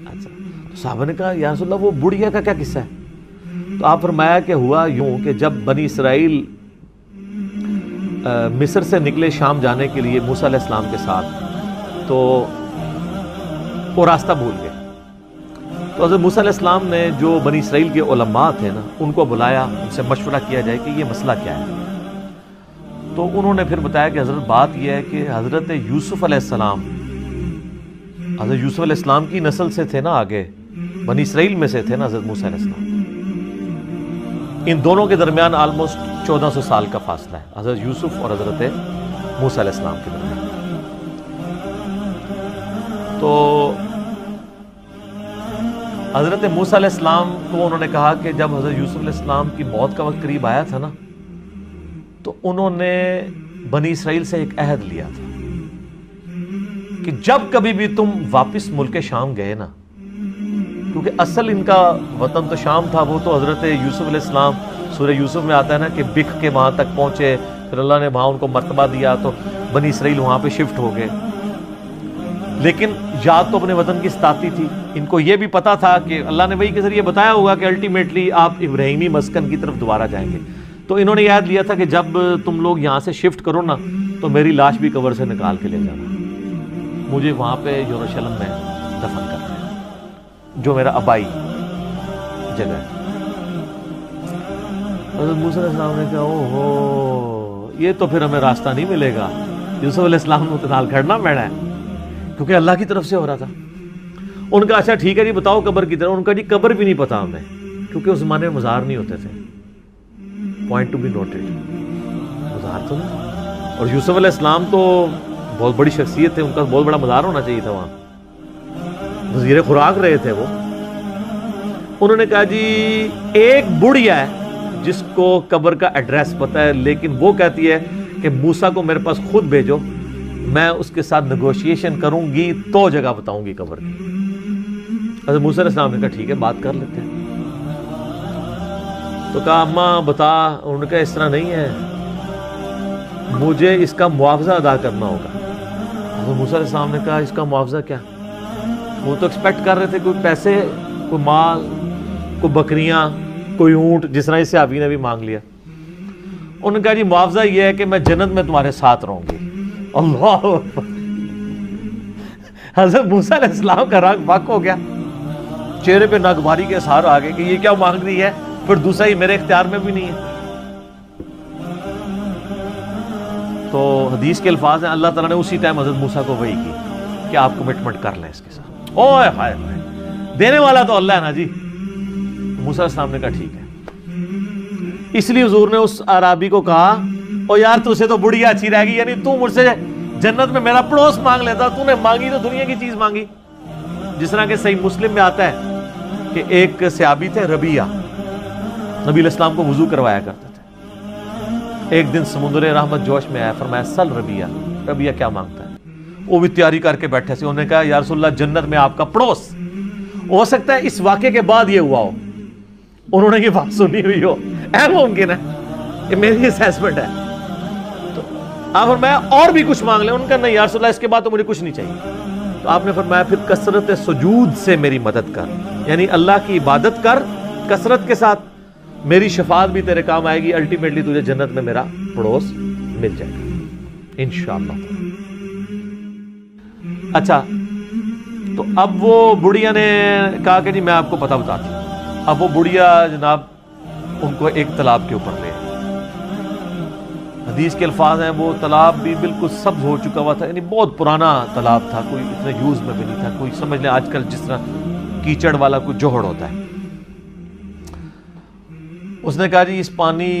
اچھا، تو صحابہ نے کہا یا رسول اللہ وہ بڑھیا کا کیا قصہ ہے؟ تو آپ فرمایا کہ ہوا یوں کہ جب بنی اسرائیل مصر سے نکلے شام جانے کے لیے موسیٰ علیہ السلام کے ساتھ، تو وہ راستہ بھول گئے. تو حضرت موسیٰ علیہ السلام نے جو بنی اسرائیل کے علماء تھے نا ان کو بلایا، ان سے مشورہ کیا جائے کہ یہ مسئلہ کیا ہے. تو انہوں نے پھر بتایا کہ حضرت بات یہ ہے کہ حضرت یوسف علیہ السلام، حضرت یوسف علیہ السلام کی نسل سے تھے نا، آگے بنی اسرائیل میں سے تھے نا حضرت موسیٰ علیہ السلام. ان دونوں کے درمیان آلموسٹ 1400 سال کا فاصلہ ہے، حضرت یوسف اور حضرت موسیٰ علیہ السلام کے درمیان. تو حضرت موسیٰ علیہ السلام کو انہوں نے کہا کہ جب حضرت یوسف علیہ السلام کی موت کا وقت قریب آیا تھا نا، تو انہوں نے بنی اسرائیل سے ایک عہد لیا تھا کہ جب کبھی بھی تم واپس ملک شام گئے نا، کیونکہ اصل ان کا وطن تو شام تھا، وہ تو حضرت یوسف علیہ السلام سورہ یوسف میں آتا ہے نا کہ بکھ کے وہاں تک پہنچے، پھر اللہ نے وہاں ان کو مرتبہ دیا تو بنی اسرائیل وہاں پہ شفٹ ہو گئے. لیکن یاد تو اپنے وطن کی ستاتی تھی. ان کو یہ بھی پتا تھا کہ اللہ نے وحی کے ذریعے بتایا ہوگا کہ الٹیمیٹلی آپ ابراہیمی مسکن کی طرف دوبارہ جائیں گے. تو انہوں نے یاد لیا تھا کہ جب تم لوگ یہاں سے شفٹ کرو نا تو میری لاش بھی قبر سے نکال کے لے جانا، مجھے وہاں پہ یروشلم میں دفن کرنا ہے، جو میرا آبائی جگہ ہے. حضرت موسیٰ علیہ السلام نے کہا اوہو یہ تو پھر ہمیں راستہ نہیں ملے گا، یوسف علیہ السلام کو نال کھڑنا پڑنا ہے، کیونکہ اللہ کی طرف سے ہو رہا تھا. ان کا اچھا ٹھیک ہے جی بتاؤ قبر کی طرف. ان کا جی قبر بھی نہیں پتا ہمیں، کیونکہ اس زمانے میں مزار نہیں ہوتے تھے. پوائنٹ ٹو بی نوٹڈ، مزار تو نہیں. اور یوسف علیہ السلام تو بہت بڑی شخصیت تھے، ان کا بہت بڑا مزار ہونا چاہیے تھا، وہاں وزیر خوراک رہے تھے وہ. انہوں نے کہا جی ایک بڑھیا ہے جس کو قبر کا ایڈریس پتا ہے، لیکن وہ کہتی ہے کہ موسیٰ کو میرے پاس خود بھیجو، میں اس کے ساتھ نیگوشیشن کروں گی تو جگہ بتاؤں گی قبر کی. حضرت موسیٰ علیہ السلام نے کہا ٹھیک ہے بات کر لیتے ہیں. تو کہا اماں بتا. انہوں نے کہا اس طرح نہیں ہے، مجھے اس کا معاوضہ ادا کرنا ہوگا. حضرت موسیٰ علیہ السلام نے کہا اس کا معاوضہ کیا؟ وہ تو ایکسپیکٹ کر رہے تھے کوئی پیسے، کوئی مال، کوئی بکریاں، کوئی اونٹ، جس طرح اس صحابی نے بھی مانگ لیا. انہوں نے کہا جی معاوضہ یہ ہے کہ میں جنت میں تمہارے ساتھ رہوں گی. اللہ اکبر. حضرت موسیٰ علیہ السلام کا رنگ بک ہو گیا، چہرے پہ ناگواری کے اثار آ گئے کہ یہ کیا مانگ رہی ہے، پھر دوسرا ہی میرے اختیار میں بھی نہیں ہے. تو حدیث کے الفاظ ہیں اللہ تعالیٰ نے اسی ٹائم حضرت موسیٰ کو وحی کی کہ آپ کمٹمنٹ کر لیں اس کے ساتھ. اوہ ہائے دینے والا تو اللہ ہے نا جی. موسیٰ علیہ السلام نے کہا ٹھیک ہے. اس لیے حضور نے اس اعرابی کو کہا او یار تجھے تو بڑھیا اچھی رہ گئی، یعنی تو مجھ سے جنت میں میرا پڑوس مانگ لیتا، تو نے مانگی تو دنیا کی چیز مانگی. جس طرح کہ صحیح مسلم میں آتا ہے کہ ایک صحابی تھے ربیہ، نبی علیہ السلام کو وضو کروایا کرتے تھے. ایک دن سمندر رحمت جوش میں آیا، فرمایا سل ربیہ، ربیہ کیا مانگتا ہے؟ وہ بھی تیاری کر کے بیٹھے تھے. انہوں نے کہا یا رسول اللہ جنت میں آپ کا پڑوس. ہو سکتا ہے اس واقعے کے بعد یہ ہوا ہو، انہوں نے یہ بات سنی ہوئی ہو، اہم ممکن ہے، یہ میری اسیسمنٹ ہے. تو آپ فرمایا اور بھی کچھ مانگ لیں. ان کا نہیں یا رسول اللہ اس کے بعد تو مجھے کچھ نہیں چاہیے. تو آپ نے فرمایا پھر کثرت سجود سے میری مدد کر، یعنی اللہ کی عبادت کر کثرت کے ساتھ، میری شفاعت بھی تیرے کام آئے گی، الٹیمیٹلی تجھے جنت میں میرا پڑوس مل جائے گا انشاءاللہ. اچھا تو اب وہ بڑھیا نے کہا کہ جی میں آپ کو پتہ بتاتی ہوں. اب وہ بڑھیا جناب ان کو ایک تالاب کے اوپر لے. حدیث کے الفاظ ہیں وہ تالاب بھی بالکل سبز ہو چکا ہوا تھا، یعنی بہت پرانا تالاب تھا، کوئی اتنا یوز میں بھی نہیں تھا، کوئی سمجھ لیں آج کل جس طرح کیچڑ والا کوئی جوہڑ ہوتا ہے. اس نے کہا جی اس پانی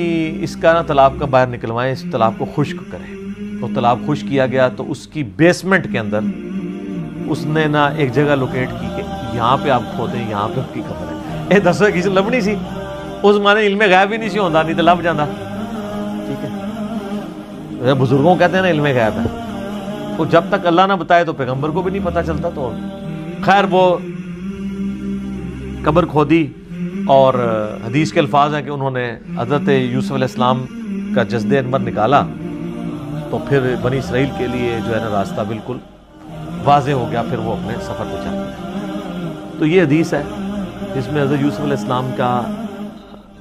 اس کا نا تالاب کا باہر نکلوائیں، اس تالاب کو خشک کریں. تو تالاب خشک کیا گیا تو اس کی بیسمنٹ کے اندر اس نے نا ایک جگہ لوکیٹ کی کہ یہاں پہ آپ کھودیں، یہاں پہ آپ کی قبر ہے. یہ دسو کسی لبنی سی اس زمانے علم غیب ہی نہیں سی ہوتا، نہیں تو لب جانا. ٹھیک ہے، بزرگوں کہتے ہیں نا علم غیب ہے، وہ جب تک اللہ نہ بتائے تو پیغمبر کو بھی نہیں پتا چلتا. تو خیر وہ قبر کھودی اور حدیث کے الفاظ ہیں کہ انہوں نے حضرت یوسف علیہ السلام کا جسد انور نکالا تو پھر بنی اسرائیل کے لیے جو ہے نا راستہ بالکل واضح ہو گیا. پھر وہ اپنے سفر پہ چل پڑے. تو یہ حدیث ہے جس میں حضرت یوسف علیہ السلام کا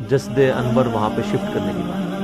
جسد انور وہاں پہ شفٹ کرنے کی بات ہے۔